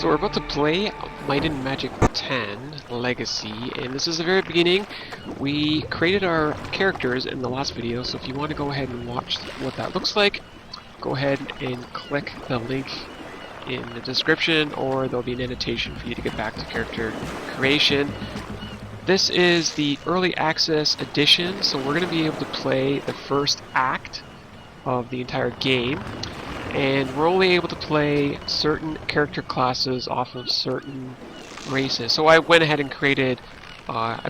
So we're about to play Might and Magic 10 Legacy, and this is the very beginning. We created our characters in the last video, so if you want to go ahead and watch what that looks like, go ahead and click the link in the description, or there'll be an annotation for you to get back to character creation. This is the early access edition, so we're going to be able to play the first act of the entire game. And we're only able to play certain character classes off of certain races. So I went ahead and created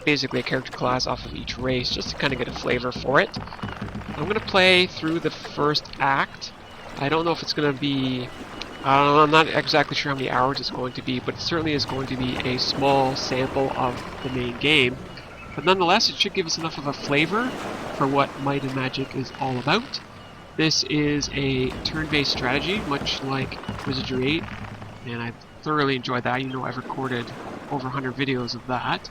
basically a character class off of each race just to kind of get a flavor for it. I'm going to play through the first act. I don't know if it's going to be... I'm not exactly sure how many hours it's going to be, but it certainly is going to be a small sample of the main game. But nonetheless, it should give us enough of a flavor for what Might and Magic is all about. This is a turn-based strategy, much like Wizardry 8, and I thoroughly enjoyed that. You know, I've recorded over 100 videos of that.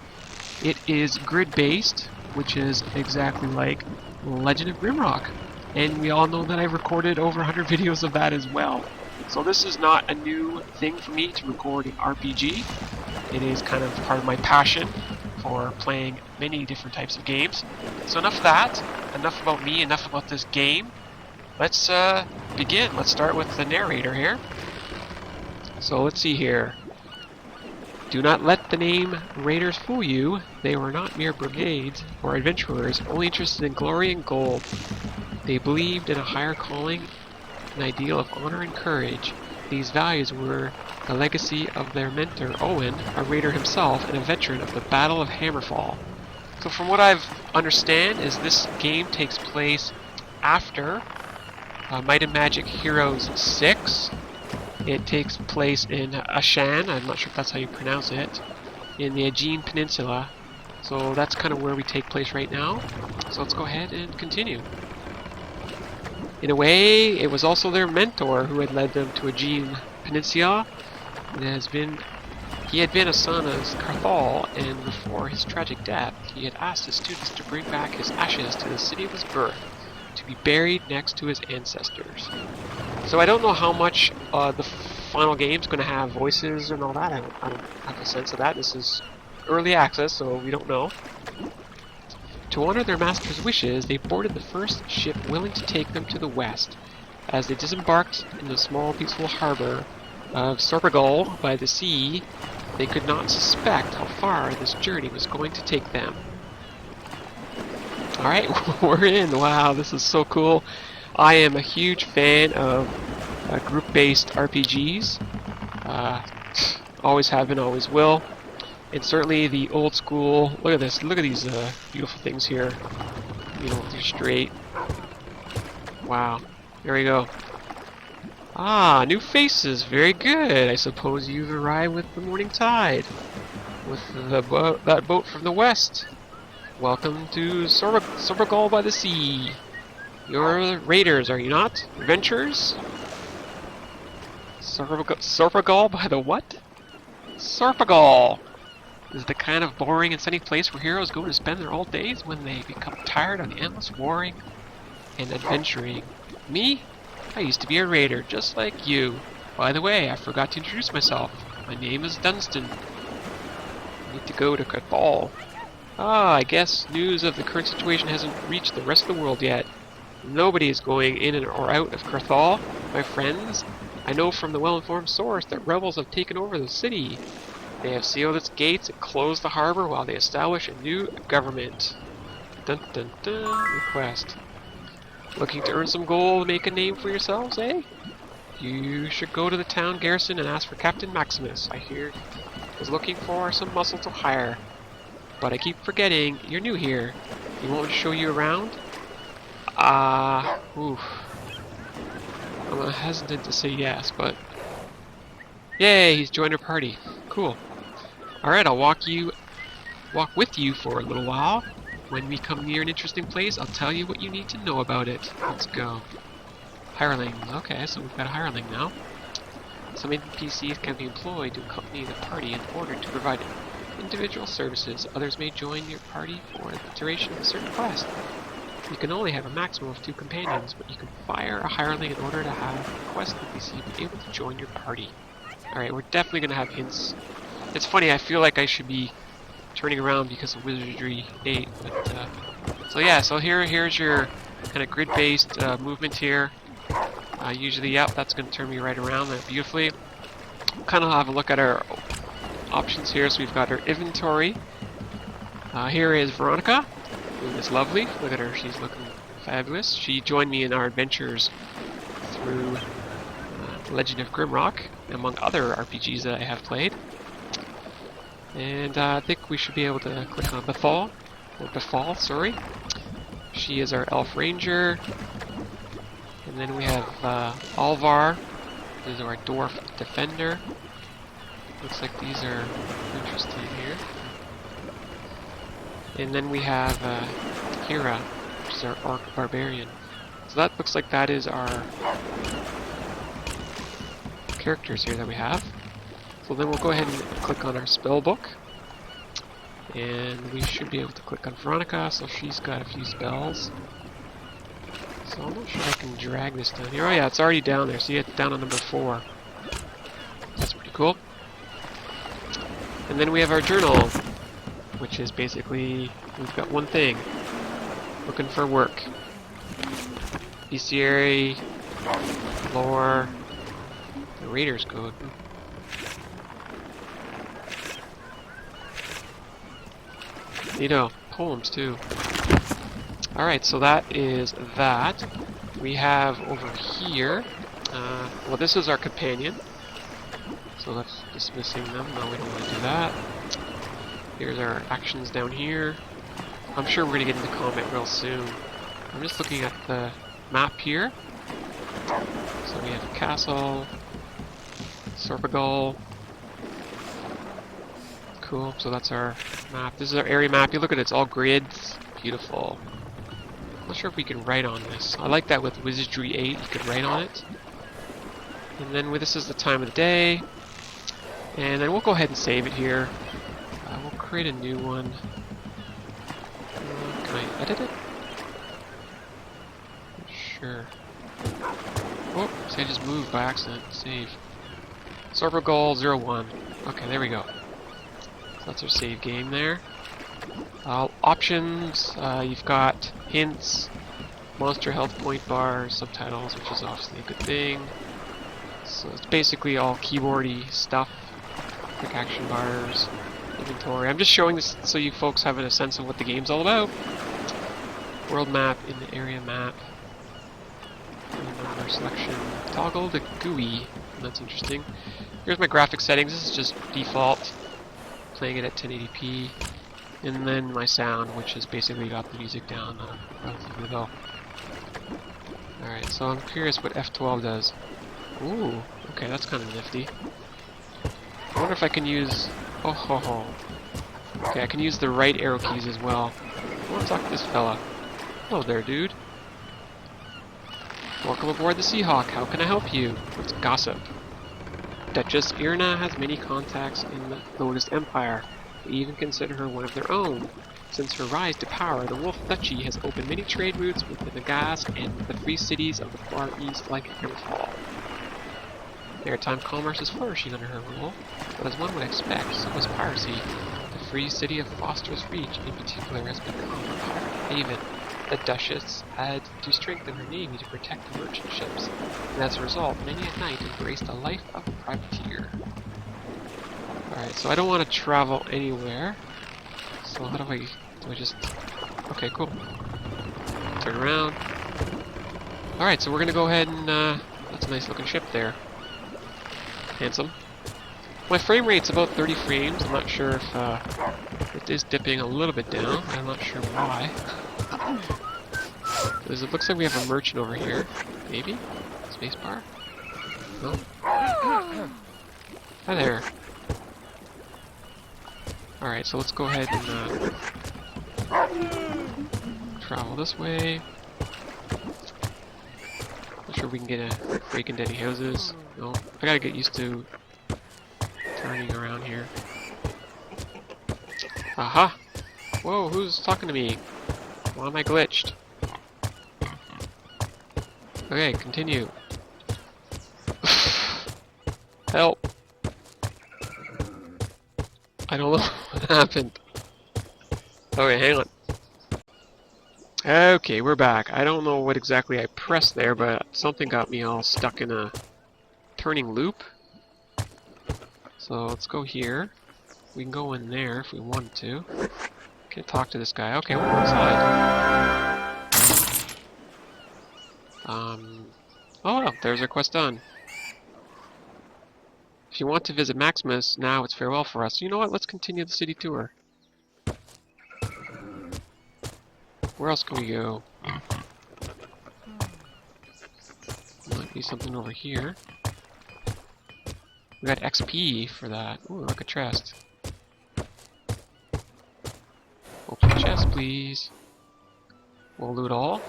It is grid-based, which is exactly like Legend of Grimrock, and we all know that I've recorded over 100 videos of that as well. So this is not a new thing for me to record an RPG. It is kind of part of my passion for playing many different types of games. So enough of that, enough about me, enough about this game. Let's begin. Let's start with the narrator here. So let's see here. Do not let the name Raiders fool you. They were not mere brigades or adventurers, only interested in glory and gold. They believed in a higher calling, an ideal of honor and courage. These values were the legacy of their mentor, Owen, a raider himself and a veteran of the Battle of Hammerfall. So from what I've understand is this game takes place after Might and Magic Heroes 6. It takes place in Ashan, I'm not sure if that's how you pronounce it, in the Agyn Peninsula. So that's kind of where we take place right now. So let's go ahead and continue. In a way, it was also their mentor who had led them to Agyn Peninsula. He had been a son of Karthal, and before his tragic death, he had asked his students to bring back his ashes to the city of his birth, to be buried next to his ancestors. So I don't know how much the final game's going to have voices and all that. I don't have a sense of that. This is early access, so we don't know. To honor their master's wishes, they boarded the first ship willing to take them to the west. As they disembarked in the small, peaceful harbor of Sorpigal by the sea, they could not suspect how far this journey was going to take them. Alright, we're in. Wow, this is so cool. I am a huge fan of group-based RPGs. Always have been, always will. And certainly the old school... Look at this. Look at these beautiful things here. You know, they're straight. Wow. There we go. Ah, new faces. Very good. I suppose you've arrived with the morning tide. With that boat from the west. Welcome to Sorpigal by the sea. You're raiders, are you not? Adventurers? Sorpigal by the what? Sorpigal is the kind of boring and sunny place where heroes go to spend their old days when they become tired of the endless warring and adventuring. Me? I used to be a raider, just like you. By the way, I forgot to introduce myself. My name is Dunstan. I need to go to Karthal. Ah, I guess news of the current situation hasn't reached the rest of the world yet. Nobody is going in or out of Karthal, my friends. I know from the well-informed source that rebels have taken over the city. They have sealed its gates and closed the harbor while they establish a new government. Dun dun dun. Request. Looking to earn some gold and make a name for yourselves, eh? You should go to the town garrison and ask for Captain Maximus. I hear is looking for some muscle to hire. But I keep forgetting, you're new here. You want me to show you around? Oof. I'm hesitant to say yes, but... Yay, he's joined our party. Cool. Alright, I'll walk with you for a little while. When we come near an interesting place, I'll tell you what you need to know about it. Let's go. Hireling. Okay, so we've got a hireling now. Some NPCs can be employed to accompany the party in order to provide individual services. Others may join your party for the duration of a certain quest. You can only have a maximum of 2 companions, but you can fire a hireling in order to have a quest NPC be able to join your party. Alright, we're definitely gonna have hints. It's funny, I feel like I should be turning around because of Wizardry 8, but so yeah, so here's your kind of grid-based movement here. Usually, yep, that's going to turn me right around there beautifully. Kind of have a look at our options here. So we've got our inventory. Here is Veronica, who is lovely. Look at her, she's looking fabulous. She joined me in our adventures through Legend of Grimrock, among other RPGs that I have played. And I think we should be able to click on Bethfall, sorry. She is our Elf Ranger. And then we have Alvar, who's our Dwarf Defender. Looks like these are interesting here. And then we have Hera, which is our Orc Barbarian. So that looks like that is our characters here that we have. So then we'll go ahead and click on our spell book. And we should be able to click on Veronica, so she's got a few spells. So I'm not sure I can drag this down here. Oh yeah, it's already down there. See, it's down on number 4. That's pretty cool. And then we have our journal, which is basically, we've got one thing. Looking for work. Bestiary, lore, the Raiders Code. Neato, poems too. Alright, so that is that. We have over here, well, this is our companion. So that's dismissing them. No, we don't want to do that. Here's our actions down here. I'm sure we're going to get into combat real soon. I'm just looking at the map here. So we have a castle, Sorpigal. Cool, so that's our map. This is our area map. You look at it, it's all grids. Beautiful. Not sure if we can write on this. I like that with Wizardry 8, you could write on it. And then this is the time of the day. And then we'll go ahead and save it here. We'll create a new one. Can I edit it? Sure. Oh, see, I just moved by accident. Save. Sorpigal 01. Okay, there we go. So that's our save game there. Options, you've got hints, monster health point bar, subtitles, which is obviously a good thing. So it's basically all keyboardy stuff, quick action bars, inventory. I'm just showing this so you folks have a sense of what the game's all about. World map in the area map. Number selection, toggle the GUI, that's interesting. Here's my graphic settings, this is just default, playing it at 1080p. And then my sound, which has basically got the music down relatively low. Alright, so I'm curious what F12 does. Ooh, okay, that's kind of nifty. I wonder if I can use... Oh ho ho. Okay, I can use the right arrow keys as well. I want to talk to this fella. Hello there, dude. Welcome aboard the Seahawk. How can I help you? Let's gossip. Duchess Irna has many contacts in the Lotus Empire. They even consider her one of their own. Since her rise to power, the Wolf Duchy has opened many trade routes with the Nagas and the free cities of the far east like Karthal. Maritime commerce is flourishing under her rule, but as one would expect, so is piracy. The free city of Foster's Reach, in particular, has become a pirate haven. The Duchess had to strengthen her navy to protect the merchant ships, and as a result, many at night embraced a life of a privateer. Alright, so I don't want to travel anywhere. So how do I just... Okay, cool. Turn around. Alright, so we're gonna go ahead and, that's a nice looking ship there. Handsome. My frame rate's about 30 frames. I'm not sure if, it is dipping a little bit down. I'm not sure why. Because it looks like we have a merchant over here. Maybe? Spacebar? No? Hi there. Alright, so let's go ahead and travel this way. Not sure if we can get a break into any houses. No, I gotta get used to turning around here. Aha! Whoa, who's talking to me? Why am I glitched? Okay, continue. Help! I don't know what happened. Okay, hang on. Okay, we're back. I don't know what exactly I pressed there, but something got me all stuck in a turning loop. So let's go here. We can go in there if we want to. Can't talk to this guy. Okay, we'll go inside. Oh, there's our quest done. If you want to visit Maximus, now it's farewell for us. You know what? Let's continue the city tour. Where else can we go? Might be something over here. We got XP for that. Ooh, look, a chest. Open the chest, please. We'll loot all.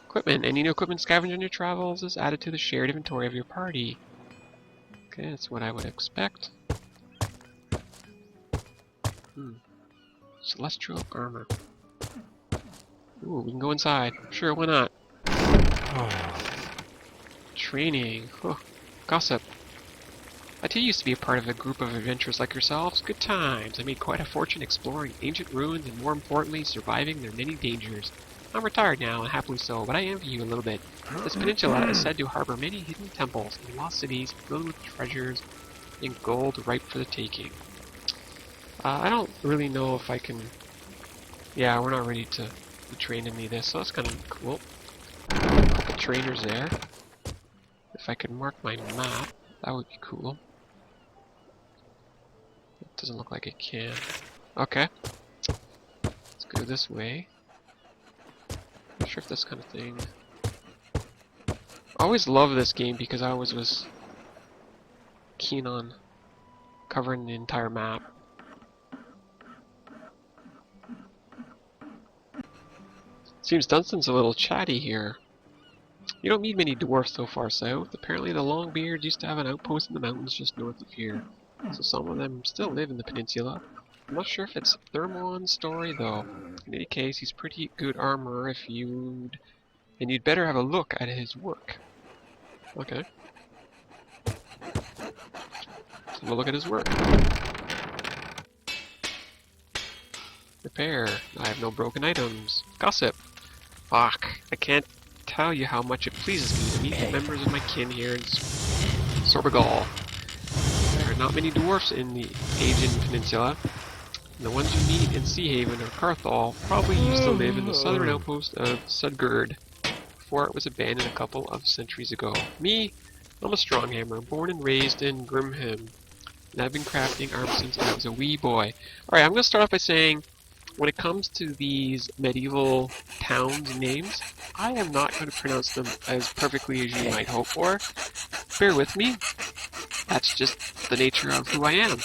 Equipment. Any new equipment scavenged on your travels is added to the shared inventory of your party. Okay, that's what I would expect. Celestial armor. Ooh, we can go inside. Sure, why not? Training. Oh, gossip. AT used to be a part of a group of adventurers like yourselves. Good times. I made quite a fortune exploring ancient ruins and, more importantly, surviving their many dangers. I'm retired now, and happily so, but I envy you a little bit. This peninsula is said to harbor many hidden temples and lost cities filled with treasures and gold ripe for the taking. I don't really know if I can... Yeah, we're not ready to train any of this, so that's kind of cool. A couple trainers there. If I could mark my map, that would be cool. It doesn't look like it can. Okay. Let's go this way. Not sure if this kind of thing... I always love this game because I always was keen on covering the entire map. Seems Dunston's a little chatty here. You don't meet many dwarfs so far south. Apparently the Longbeards used to have an outpost in the mountains just north of here. So some of them still live in the peninsula. I'm not sure if it's Thermon's story though. In any case, he's pretty good armorer if you'd... And you'd better have a look at his work. Okay. Let's have a look at his work. Repair. I have no broken items. Gossip. Fuck. I can't tell you how much it pleases me to meet the members of my kin here in Sorpigal. There are not many dwarfs in the Agyn Peninsula, and the ones you meet in Sea Haven or Karthal probably used to live in the southern outpost of Sudgird before it was abandoned a couple of centuries ago. Me, I'm a stronghammer, born and raised in Grimham, and I've been crafting arms since I was a wee boy. Alright, I'm going to start off by saying, when it comes to these medieval towns names, I am not going to pronounce them as perfectly as you might hope for. Bear with me. That's just the nature of who I am.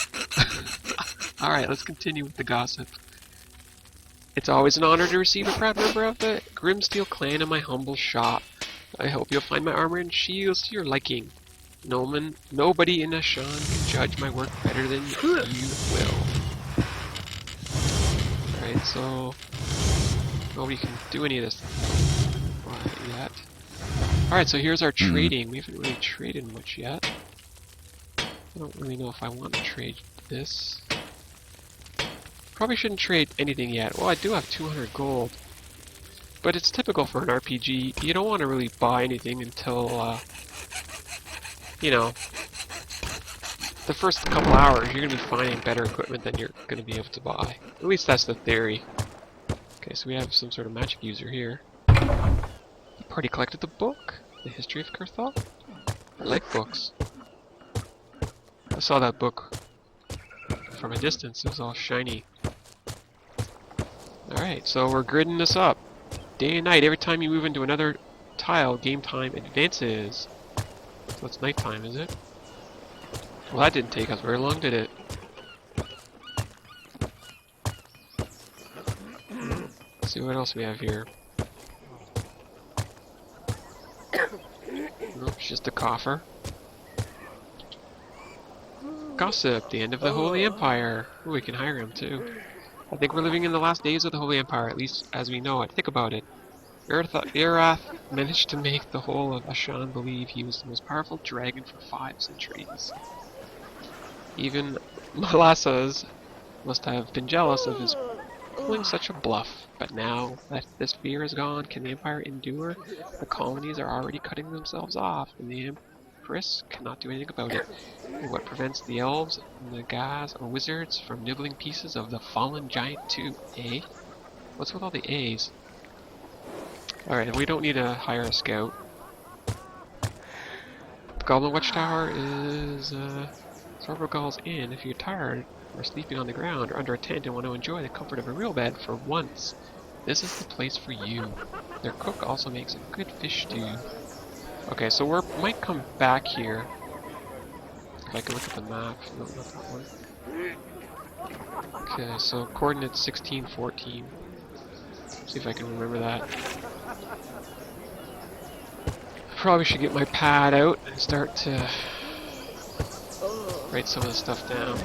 Alright, let's continue with the gossip. It's always an honor to receive a proud member of the Grimsteel clan in my humble shop. I hope you'll find my armor and shields to your liking. Nobody in Ashan can judge my work better than you will. Alright, so... nobody can do any of this yet. Alright, so here's our trading. We haven't really traded much yet. I don't really know if I want to trade this. Probably shouldn't trade anything yet. Well, I do have 200 gold. But it's typical for an RPG. You don't want to really buy anything until, you know, the first couple hours you're going to be finding better equipment than you're going to be able to buy. At least that's the theory. Okay, so we have some sort of magic user here. The party collected the book. The History of Karthal? I like books. I saw that book from a distance. It was all shiny. Alright, so we're gridding this up. Day and night, every time you move into another tile, game time advances. So it's nighttime, is it? Well, that didn't take us very long, did it? Let's see what else we have here. Nope, it's just a coffer. Gossip, the end of the Holy Empire. Ooh, we can hire him too. I think we're living in the last days of the Holy Empire, at least as we know it. Think about it. Erath managed to make the whole of Ashan believe he was the most powerful dragon for 5 centuries. Even Molasses must have been jealous of his pulling such a bluff. But now that this fear is gone, can the Empire endure? The colonies are already cutting themselves off, and the Empress cannot do anything about it. And what prevents the elves, the Gas, or wizards from nibbling pieces of the fallen giant too, eh? What's with all the A's? Alright, we don't need to hire a scout. The Goblin Watchtower is Sorpigal's Inn. If you're tired, or sleeping on the ground, or under a tent and want to enjoy the comfort of a real bed for once, this is the place for you. Their cook also makes a good fish stew. Okay, so we might come back here. If I can look at the map. No, not that one. Okay, so coordinates 16, 14. See if I can remember that. Probably should get my pad out and start to write some of the stuff down.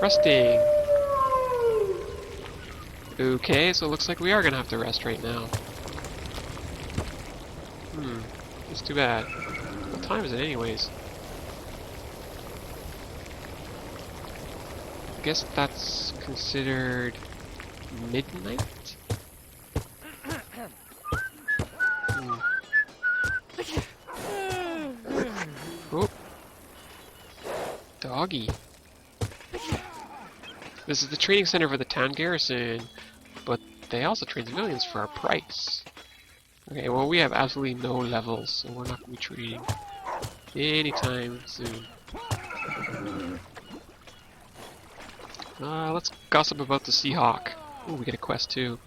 Resting. Okay, so it looks like we are gonna have to rest right now. It's too bad. What time is it anyways? I guess that's considered midnight? Oh. Doggy. This is the training center for the town garrison, but they also train civilians for a price. Okay, well we have absolutely no levels, so we're not going to be training anytime soon. Let's gossip about the Seahawk. Oh, we get a quest too.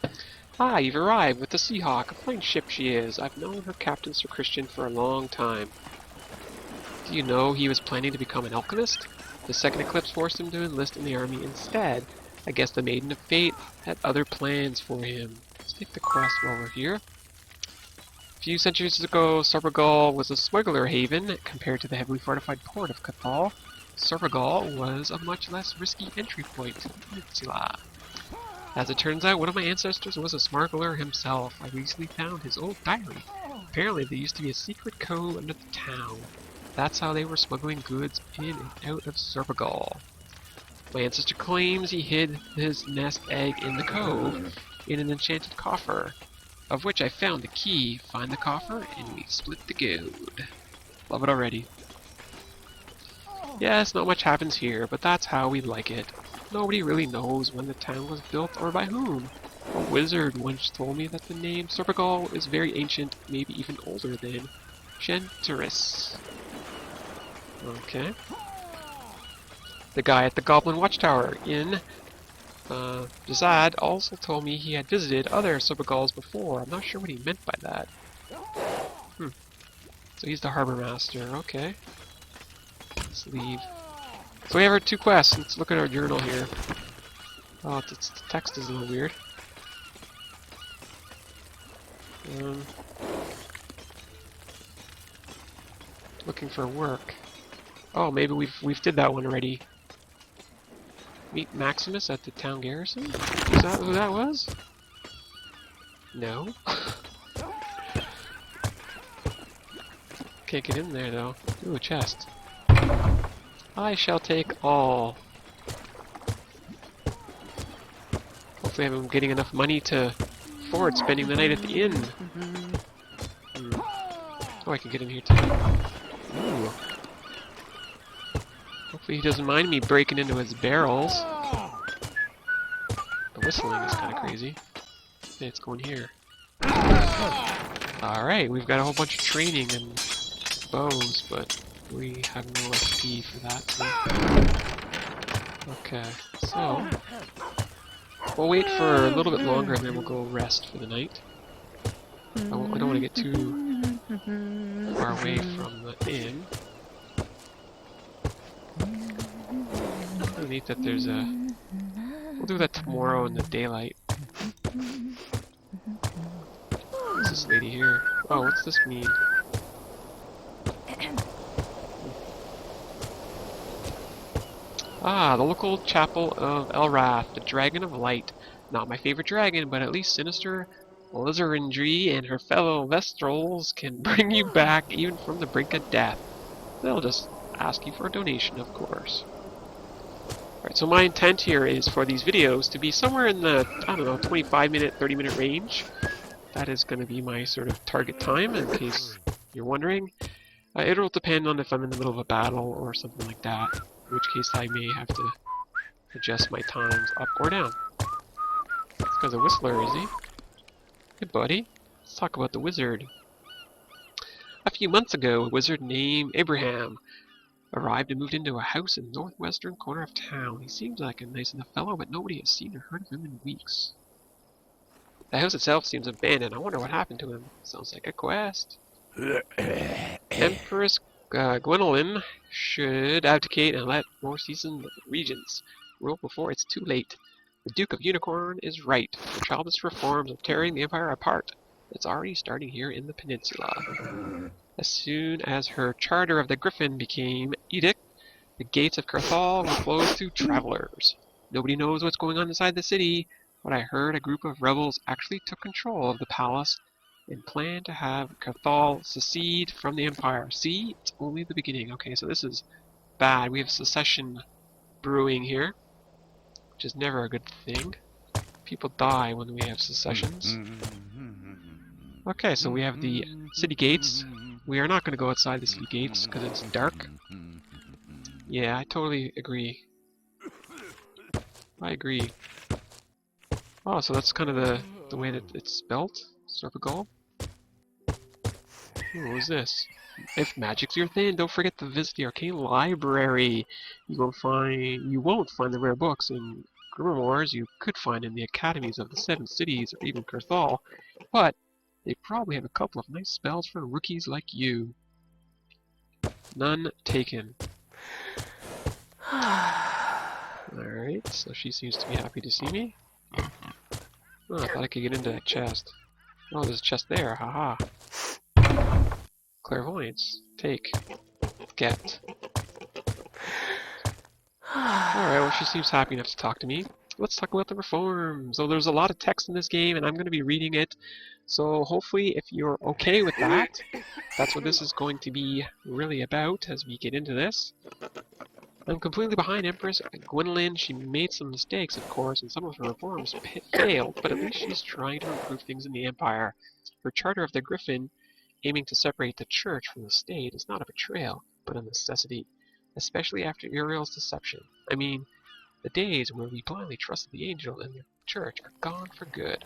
Ah, you've arrived with the Seahawk. A fine ship she is. I've known her captain, Sir Christian, for a long time. Do you know he was planning to become an alchemist? The second eclipse forced him to enlist in the army instead. I guess the Maiden of Fate had other plans for him. Let's take the quest while we're here. A few centuries ago, Sorpigal was a smuggler haven compared to the heavily fortified port of Karthal. Sorpigal was a much less risky entry point to the peninsula. As it turns out, one of my ancestors was a smuggler himself. I recently found his old diary. Apparently, there used to be a secret cove under the town. That's how they were smuggling goods in and out of Sorpigal. My ancestor claims he hid his nest egg in the cove in an enchanted coffer, of which I found the key. Find the coffer and we split the gold. Love it already. Yes, not much happens here, but that's how we like it. Nobody really knows when the town was built or by whom. A wizard once told me that the name Sorpigal is very ancient, maybe even older than Gentaris. Okay. The guy at the Goblin Watchtower in Jazad also told me he had visited other Sorpigals before. I'm not sure what he meant by that. So he's the harbor master. Okay. Let's leave. So we have our 2 quests. Let's look at our journal here. Oh, the text is a little weird. Looking for work. Oh, maybe we've did that one already. Meet Maximus at the town garrison? Is that who that was? No. Can't get in there though. Ooh, a chest. I shall take all. Hopefully I'm getting enough money to afford spending the night at the inn. Oh, I can get in here too. Ooh. Hopefully he doesn't mind me breaking into his barrels. The whistling is kind of crazy. Okay, it's going here. Alright, we've got a whole bunch of training and bows, but we have no XP for that. So. Okay, so we'll wait for a little bit longer and then we'll go rest for the night. I don't want to get too far away from the inn. Really neat that there's a... We'll do that tomorrow in the daylight. What's this lady here? Oh, what's this mean? Ah, the local chapel of Elrath, the Dragon of Light. Not my favorite dragon, but at least sinister Lizardry and her fellow Vestrals can bring you back even from the brink of death. They'll just ask you for a donation, of course. Alright, so my intent here is for these videos to be somewhere in the, I don't know, 25-minute, 30-minute range. That is going to be my sort of target time, in case you're wondering. It'll depend on if I'm in the middle of a battle or something like that, in which case I may have to adjust my times up or down. This guy's a whistler, is he? Hey buddy, let's talk about the wizard. A few months ago, a wizard named Abraham arrived and moved into a house in the northwestern corner of town. He seems like a nice enough fellow, but nobody has seen or heard of him in weeks. The house itself seems abandoned. I wonder what happened to him. Sounds like a quest. Empress Gwendolyn should abdicate and let more seasoned regents rule before it's too late. The Duke of Unicorn is right. The childish reforms of tearing the Empire apart. It's already starting here in the peninsula. As soon as her Charter of the Griffin became edict, the gates of Karthal were closed to travelers. Nobody knows what's going on inside the city, but I heard a group of rebels actually took control of the palace and plan to have Karthal secede from the Empire. See? It's only the beginning. Okay, so this is bad. We have secession brewing here, which is never a good thing. People die when we have secessions. Okay, so we have the city gates. We are not going to go outside the city gates because it's dark. Yeah, I totally agree. I agree. Oh, so that's kind of the way that it's spelt? Sorpigal? Ooh, what is this? If magic's your thing, don't forget to visit the arcane library. You won't find the rare books and grimoires you could find in the academies of the 7 cities or even Karthal, but they probably have a couple of nice spells for rookies like you. None taken. Alright, so she seems to be happy to see me. Oh, I thought I could get into that chest. Oh, there's a chest there, haha. Clairvoyance. Take. Get. Alright, well she seems happy enough to talk to me. Let's talk about the reforms. So there's a lot of text in this game and I'm going to be reading it. So hopefully if you're okay with that, that's what this is going to be really about as we get into this. I'm completely behind Empress Gwendolyn. She made some mistakes, of course, and some of her reforms failed, but at least she's trying to improve things in the Empire. Her Charter of the Griffin, aiming to separate the Church from the State, is not a betrayal, but a necessity, especially after Uriel's deception. I mean, the days where we blindly trusted the Angel and the Church are gone for good.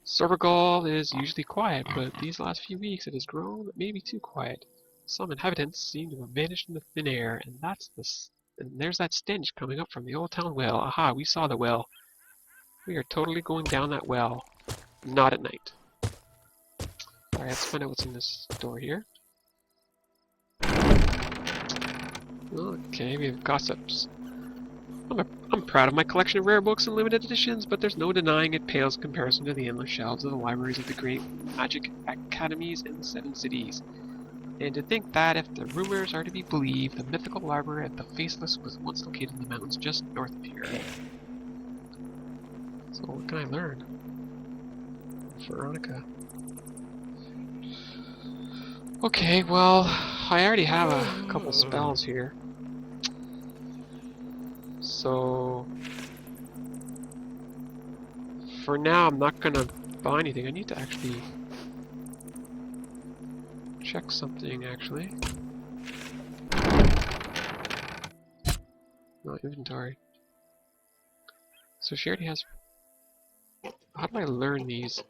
Sorpigal is usually quiet, but these last few weeks it has grown maybe too quiet. Some inhabitants seem to have vanished into thin air, and there's that stench coming up from the old town well. Aha, we saw the well. We are totally going down that well. Not at night. Alright, let's find out what's in this door here. Okay, we have gossips. I'm proud of my collection of rare books and limited editions, but there's no denying it pales in comparison to the endless shelves of the libraries of the great magic academies in the 7 cities. And to think that, if the rumors are to be believed, the mythical library at the Faceless was once located in the mountains just north of here. So what can I learn? Veronica. Okay, well, I already have a couple spells here. So for now, I'm not gonna buy anything. I need to actually check something, actually. No, inventory. So she already has... How do I learn these?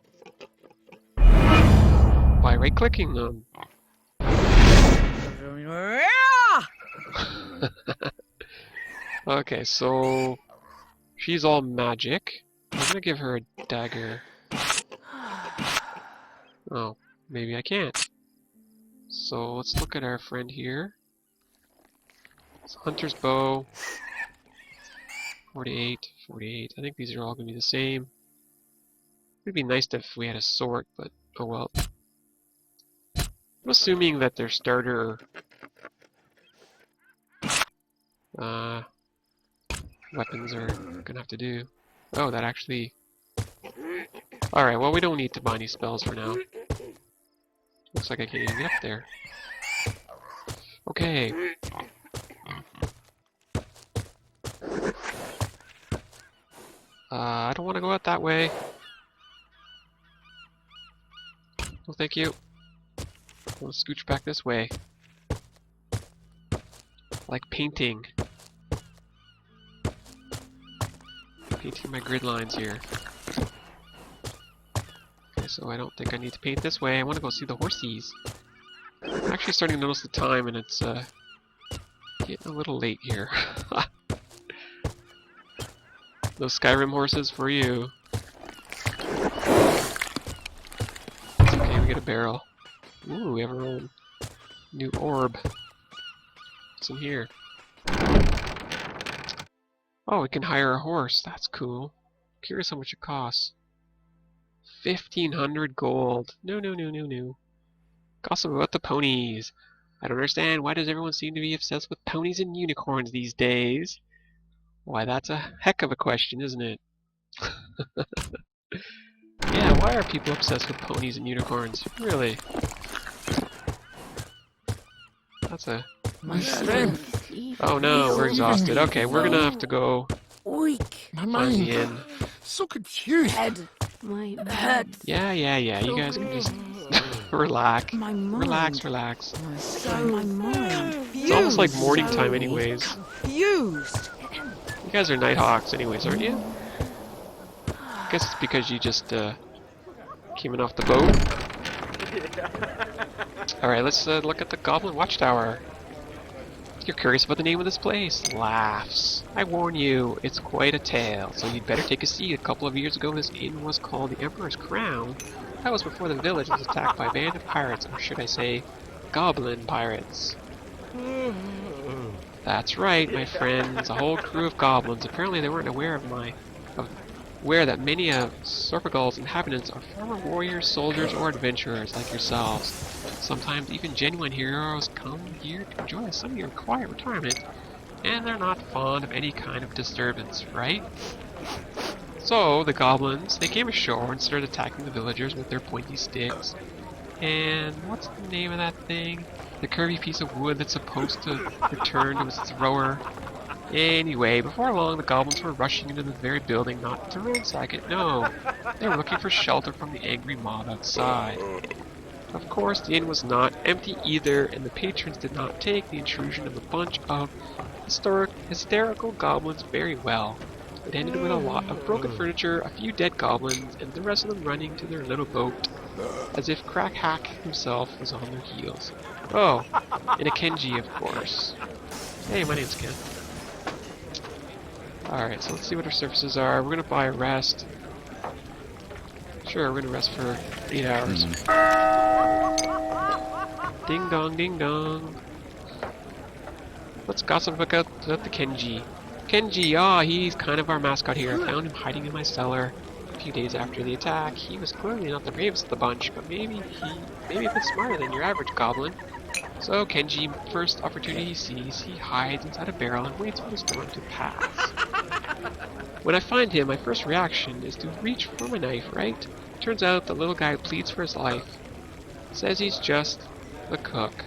By right-clicking them. Okay, so... She's all magic. I'm gonna give her a dagger. Oh, maybe I can't. So let's look at our friend here. It's Hunter's Bow. 48, 48. I think these are all going to be the same. It would be nice if we had a sword, but oh well. I'm assuming that their starter weapons are going to have to do. Oh, that actually... Alright, well we don't need to buy any spells for now. Looks like I can't even get up there. Okay. I don't want to go out that way. No, thank you. I'll scooch back this way. Like painting. Painting my grid lines here. Okay, so I don't think I need to paint this way. I want to go see the horsies. I'm actually starting to notice the time, and it's getting a little late here. Those Skyrim horses for you. It's okay, we get a barrel. Ooh, we have our own new orb. What's in here? Oh, we can hire a horse. That's cool. Curious how much it costs. 1,500 gold. No, no, no, no, no. Gossip about the ponies. I don't understand. Why does everyone seem to be obsessed with ponies and unicorns these days? Why, that's a heck of a question, isn't it? Yeah, why are people obsessed with ponies and unicorns? Really? That's a... My strength. Oh no, we're exhausted. Okay, we're gonna have to go Weak. My find mind. the inn. So confused. Head. My head. Yeah, you guys can just relax. My mind. Relax, relax. My mind. It's almost like morning time anyways. Confused. You guys are Nighthawks anyways, aren't you? I guess it's because you just came in off the boat. Alright, let's look at the Goblin Watchtower. You're curious about the name of this place? Laughs. I warn you, it's quite a tale, so you'd better take a seat. A couple of years ago, this inn was called the Emperor's Crown. That was before the village was attacked by a band of pirates, or should I say, goblin pirates. That's right, my friends, a whole crew of goblins. Apparently they weren't aware that many of Sorpigal's inhabitants are former warriors, soldiers, or adventurers like yourselves. Sometimes even genuine heroes come here to enjoy a sunny or quiet retirement, and they're not fond of any kind of disturbance, right? So, the goblins, they came ashore and started attacking the villagers with their pointy sticks. And what's the name of that thing? The curvy piece of wood that's supposed to return to its thrower. Anyway, before long the goblins were rushing into the very building, not to ransack it, no. They were looking for shelter from the angry mob outside. Of course, the inn was not empty either, and the patrons did not take the intrusion of a bunch of hysterical goblins very well. It ended with a lot of broken furniture, a few dead goblins, and the rest of them running to their little boat, as if Crack Hack himself was on their heels. Oh, and a Kenji, of course. Hey, my name's Ken. Alright, so let's see what our services are. We're gonna buy a rest. Sure, we're gonna rest for 8 hours. Ding dong, ding dong. Let's gossip about the Kenji. Kenji, he's kind of our mascot here. I found him hiding in my cellar a few days after the attack. He was clearly not the bravest of the bunch, but maybe a bit smarter than your average goblin. So Kenji, first opportunity he sees, he hides inside a barrel and waits for the storm to pass. When I find him, my first reaction is to reach for my knife, right? Turns out the little guy pleads for his life. Says he's just a cook.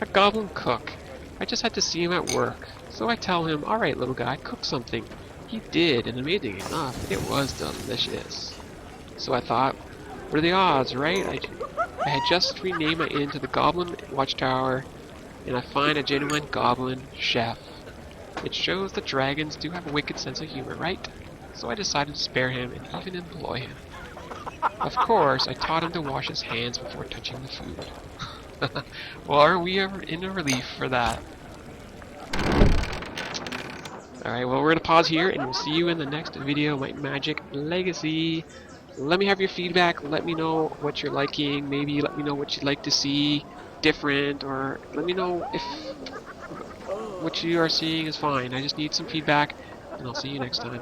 A goblin cook. I just had to see him at work. So I tell him, alright little guy, cook something. He did, and amazing enough, it was delicious. So I thought, what are the odds, right? I had just renamed my inn to the Goblin Watchtower, and I find a genuine goblin chef. It shows that dragons do have a wicked sense of humor, right? So I decided to spare him and even employ him. Of course, I taught him to wash his hands before touching the food. Well, aren't we ever in a relief for that? Alright, well, we're going to pause here, and we'll see you in the next video, Might and Magic Legacy. Let me have your feedback. Let me know what you're liking. Maybe let me know what you'd like to see different, or let me know if what you are seeing is fine. I just need some feedback, and I'll see you next time.